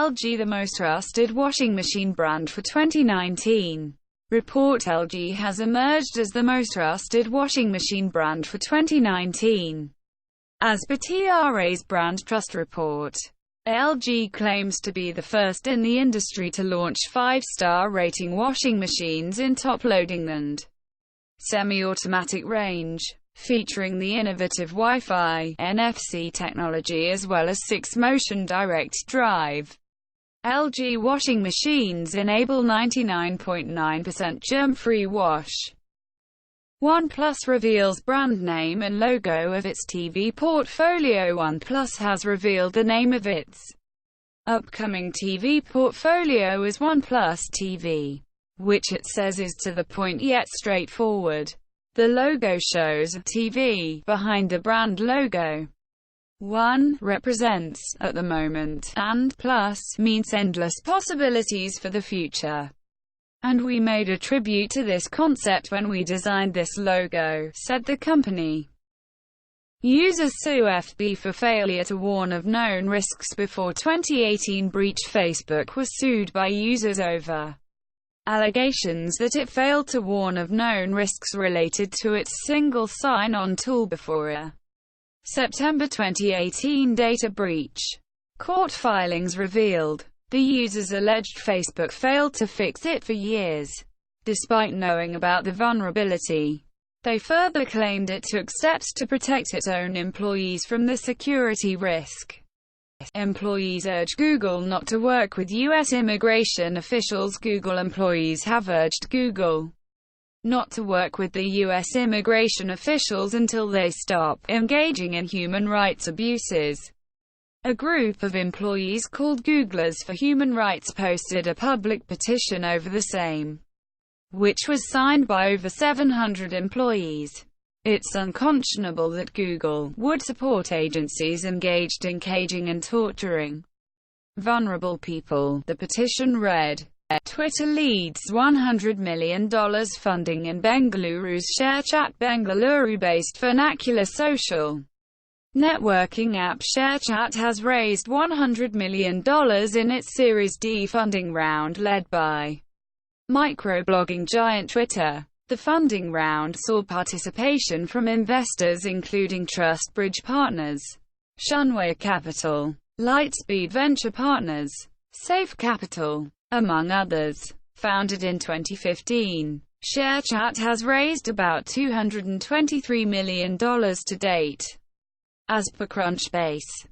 LG the most trusted washing machine brand for 2019. Report: LG has emerged as the most trusted washing machine brand for 2019. As per TRA's Brand Trust Report, LG claims to be the first in the industry to launch 5-star rating washing machines in top-loading and semi-automatic range, featuring the innovative Wi-Fi, NFC technology as well as 6-motion direct drive. LG washing machines enable 99.9% germ-free wash. OnePlus reveals brand name and logo of its TV portfolio. OnePlus has revealed the name of its upcoming TV portfolio as OnePlus TV, which it says is to the point yet straightforward. The logo shows a TV behind the brand logo. One represents at the moment, and plus means endless possibilities for the future. And we made a tribute to this concept when we designed this logo, said the company. Users sue FB for failure to warn of known risks before 2018 breach. Facebook was sued by users over allegations that it failed to warn of known risks related to its single sign-on tool before a September 2018 data breach. Court filings revealed the users alleged Facebook failed to fix it for years, despite knowing about the vulnerability. They further claimed it took steps to protect its own employees from the security risk. Employees urge Google not to work with U.S. immigration officials. Google employees have urged Google not to work with the U.S. immigration officials until they stop engaging in human rights abuses. A group of employees called Googlers for Human Rights posted a public petition over the same, which was signed by over 700 employees. It's unconscionable that Google would support agencies engaged in caging and torturing vulnerable people, the petition read. Twitter leads $100 million funding in Bengaluru's ShareChat. Bengaluru-based vernacular social networking app ShareChat has raised $100 million in its Series D funding round led by microblogging giant Twitter. The funding round saw participation from investors including TrustBridge Partners, Shunway Capital, Lightspeed Venture Partners, Safe Capital, among others. Founded in 2015, ShareChat has raised about $223 million to date, as per Crunchbase.